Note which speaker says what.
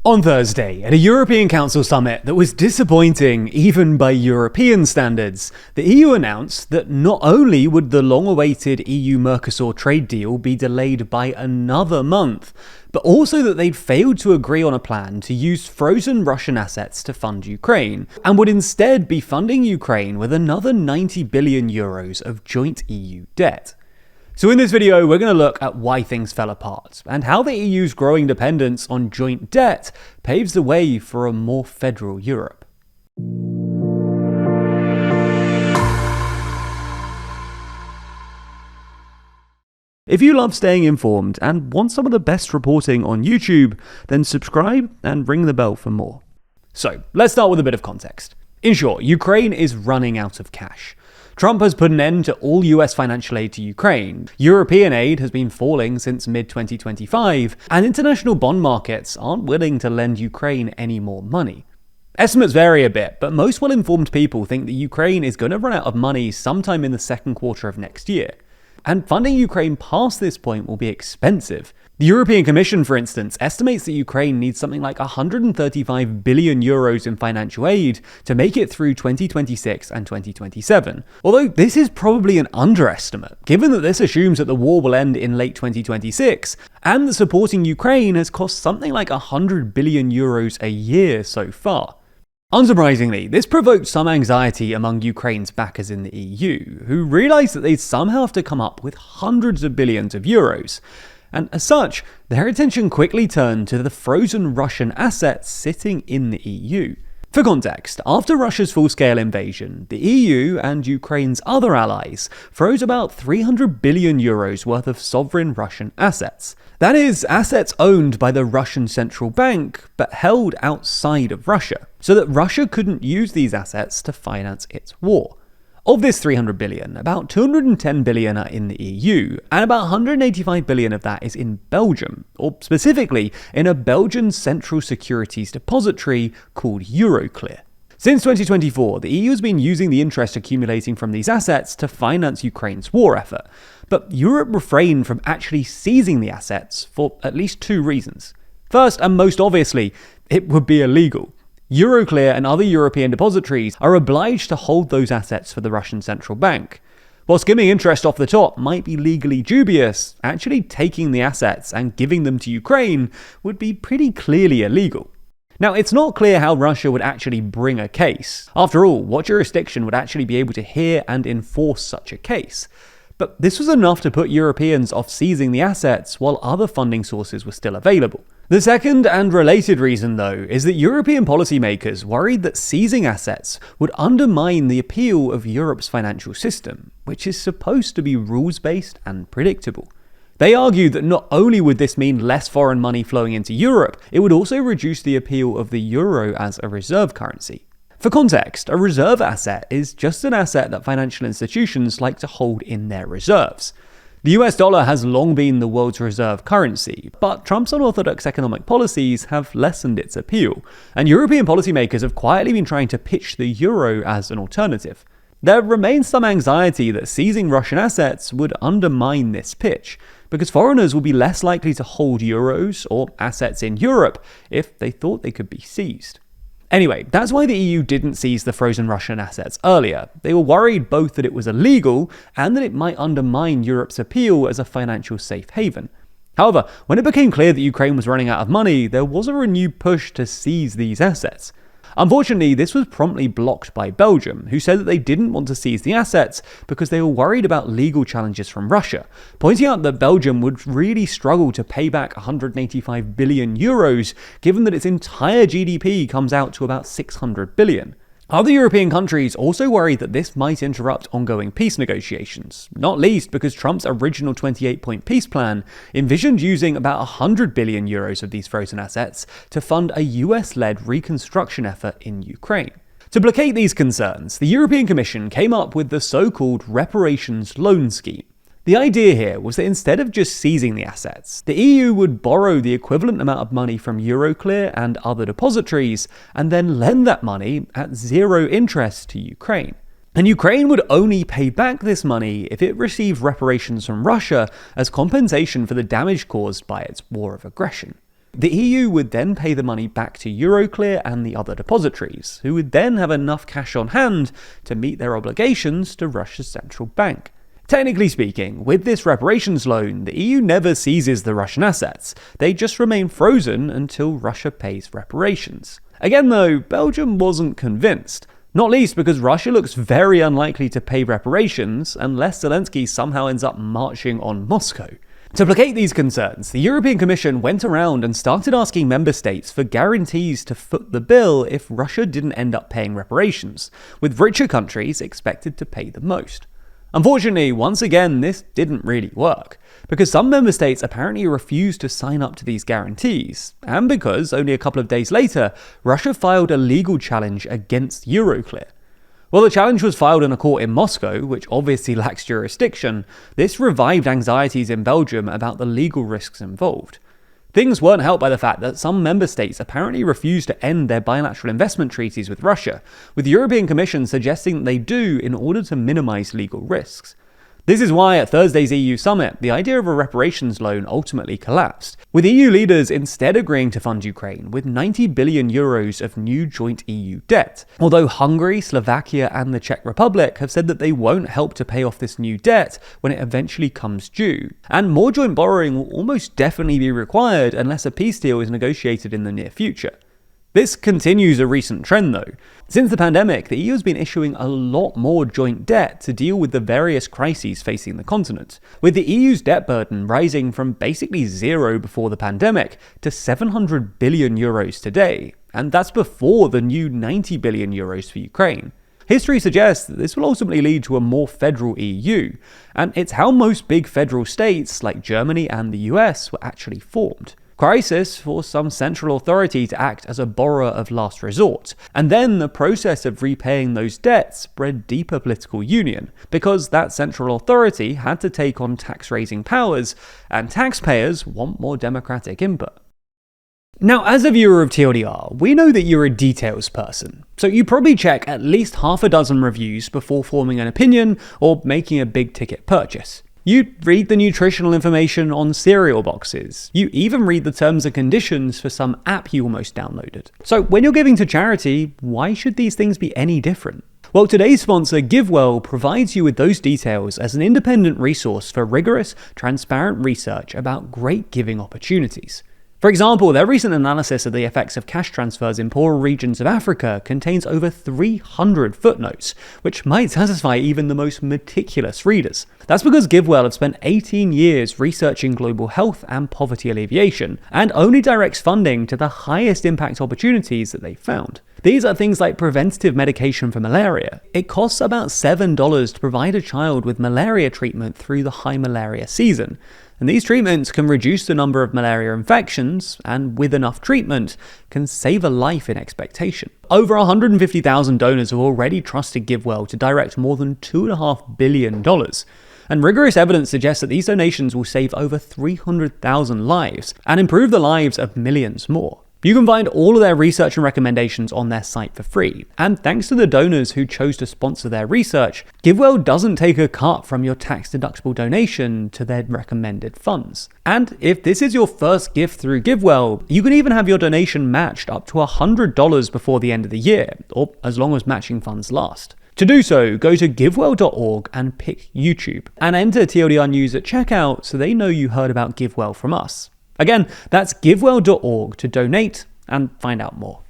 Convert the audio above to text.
Speaker 1: On Thursday, at a European Council summit that was disappointing even by European standards, the EU announced that not only would the long-awaited EU-Mercosur trade deal be delayed by another month, but also that they'd failed to agree on a plan to use frozen Russian assets to fund Ukraine, and would instead be funding Ukraine with another 90 billion euros of joint EU debt. So in this video, we're going to look at why things fell apart, and how the EU's growing dependence on joint debt paves the way for a more federal Europe. If you love staying informed and want some of the best reporting on YouTube, then subscribe and ring the bell for more. So let's start with a bit of context. In short, Ukraine is running out of cash. Trump has put an end to all US financial aid to Ukraine, European aid has been falling since mid-2025, and international bond markets aren't willing to lend Ukraine any more money. Estimates vary a bit, but most well-informed people think that Ukraine is going to run out of money sometime in the second quarter of next year. And funding Ukraine past this point will be expensive. The European Commission, for instance, estimates that Ukraine needs something like 135 billion euros in financial aid to make it through 2026 and 2027. Although this is probably an underestimate, given that this assumes that the war will end in late 2026, and that supporting Ukraine has cost something like 100 billion euros a year so far. Unsurprisingly, this provoked some anxiety among Ukraine's backers in the EU, who realised that they'd somehow have to come up with hundreds of billions of euros. And as such, their attention quickly turned to the frozen Russian assets sitting in the EU. For context, after Russia's full-scale invasion, the EU and Ukraine's other allies froze about 300 billion euros worth of sovereign Russian assets. That is, assets owned by the Russian central bank, but held outside of Russia, so that Russia couldn't use these assets to finance its war. Of this 300 billion, about 210 billion are in the EU, and about 185 billion of that is in Belgium, or specifically in a Belgian central securities depository called Euroclear. Since 2024, the EU has been using the interest accumulating from these assets to finance Ukraine's war effort, but Europe refrained from actually seizing the assets for at least two reasons. First, and most obviously, it would be illegal. Euroclear and other European depositories are obliged to hold those assets for the Russian central bank. While skimming interest off the top might be legally dubious, actually taking the assets and giving them to Ukraine would be pretty clearly illegal. Now, it's not clear how Russia would actually bring a case. After all, what jurisdiction would actually be able to hear and enforce such a case? But this was enough to put Europeans off seizing the assets while other funding sources were still available. The second and related reason, though, is that European policymakers worried that seizing assets would undermine the appeal of Europe's financial system, which is supposed to be rules-based and predictable. They argued that not only would this mean less foreign money flowing into Europe, it would also reduce the appeal of the euro as a reserve currency. For context, a reserve asset is just an asset that financial institutions like to hold in their reserves. The US dollar has long been the world's reserve currency, but Trump's unorthodox economic policies have lessened its appeal, and European policymakers have quietly been trying to pitch the euro as an alternative. There remains some anxiety that seizing Russian assets would undermine this pitch, because foreigners will be less likely to hold euros or assets in Europe if they thought they could be seized. Anyway, that's why the EU didn't seize the frozen Russian assets earlier. They were worried both that it was illegal and that it might undermine Europe's appeal as a financial safe haven. However, when it became clear that Ukraine was running out of money, there was a renewed push to seize these assets. Unfortunately, this was promptly blocked by Belgium, who said that they didn't want to seize the assets because they were worried about legal challenges from Russia, pointing out that Belgium would really struggle to pay back 185 billion euros, given that its entire GDP comes out to about 600 billion. Other European countries also worried that this might interrupt ongoing peace negotiations, not least because Trump's original 28-point peace plan envisioned using about 100 billion euros of these frozen assets to fund a US-led reconstruction effort in Ukraine. To placate these concerns, the European Commission came up with the so-called reparations loan scheme. The idea here was that instead of just seizing the assets, the EU would borrow the equivalent amount of money from Euroclear and other depositories, and then lend that money at zero interest to Ukraine. And Ukraine would only pay back this money if it received reparations from Russia as compensation for the damage caused by its war of aggression. The EU would then pay the money back to Euroclear and the other depositories, who would then have enough cash on hand to meet their obligations to Russia's central bank. Technically speaking, with this reparations loan, the EU never seizes the Russian assets. They just remain frozen until Russia pays reparations. Again though, Belgium wasn't convinced. Not least because Russia looks very unlikely to pay reparations unless Zelensky somehow ends up marching on Moscow. To placate these concerns, the European Commission went around and started asking member states for guarantees to foot the bill if Russia didn't end up paying reparations, with richer countries expected to pay the most. Unfortunately, once again, this didn't really work, because some member states apparently refused to sign up to these guarantees, and because, only a couple of days later, Russia filed a legal challenge against Euroclear. While the challenge was filed in a court in Moscow, which obviously lacks jurisdiction, this revived anxieties in Belgium about the legal risks involved. Things weren't helped by the fact that some member states apparently refused to end their bilateral investment treaties with Russia, with the European Commission suggesting that they do in order to minimize legal risks. This is why at Thursday's EU summit, the idea of a reparations loan ultimately collapsed, with EU leaders instead agreeing to fund Ukraine with 90 billion euros of new joint EU debt. Although Hungary, Slovakia and the Czech Republic have said that they won't help to pay off this new debt when it eventually comes due, and more joint borrowing will almost definitely be required unless a peace deal is negotiated in the near future. This continues a recent trend though. Since the pandemic, the EU has been issuing a lot more joint debt to deal with the various crises facing the continent, with the EU's debt burden rising from basically zero before the pandemic to 700 billion euros today, and that's before the new 90 billion euros for Ukraine. History suggests that this will ultimately lead to a more federal EU, and it's how most big federal states like Germany and the US were actually formed. Crisis forced some central authority to act as a borrower of last resort, and then the process of repaying those debts bred deeper political union, because that central authority had to take on tax-raising powers, and taxpayers want more democratic input. Now, as a viewer of TLDR, we know that you're a details person, so you probably check at least half a dozen reviews before forming an opinion or making a big-ticket purchase. You read the nutritional information on cereal boxes. You even read the terms and conditions for some app you almost downloaded. So when you're giving to charity, why should these things be any different? Well, today's sponsor, GiveWell, provides you with those details as an independent resource for rigorous, transparent research about great giving opportunities. For example, their recent analysis of the effects of cash transfers in poorer regions of Africa contains over 300 footnotes, which might satisfy even the most meticulous readers. That's because GiveWell have spent 18 years researching global health and poverty alleviation, and only directs funding to the highest impact opportunities that they've found. These are things like preventative medication for malaria. It costs about $7 to provide a child with malaria treatment through the high malaria season. And these treatments can reduce the number of malaria infections, and with enough treatment, can save a life in expectation. Over 150,000 donors have already trusted GiveWell to direct more than $2.5 billion. And rigorous evidence suggests that these donations will save over 300,000 lives, and improve the lives of millions more. You can find all of their research and recommendations on their site for free, and thanks to the donors who chose to sponsor their research, GiveWell doesn't take a cut from your tax-deductible donation to their recommended funds. And if this is your first gift through GiveWell, you can even have your donation matched up to $100 before the end of the year, or as long as matching funds last. To do so, go to givewell.org and pick YouTube, and enter TLDR News at checkout so they know you heard about GiveWell from us. Again, that's givewell.org to donate and find out more.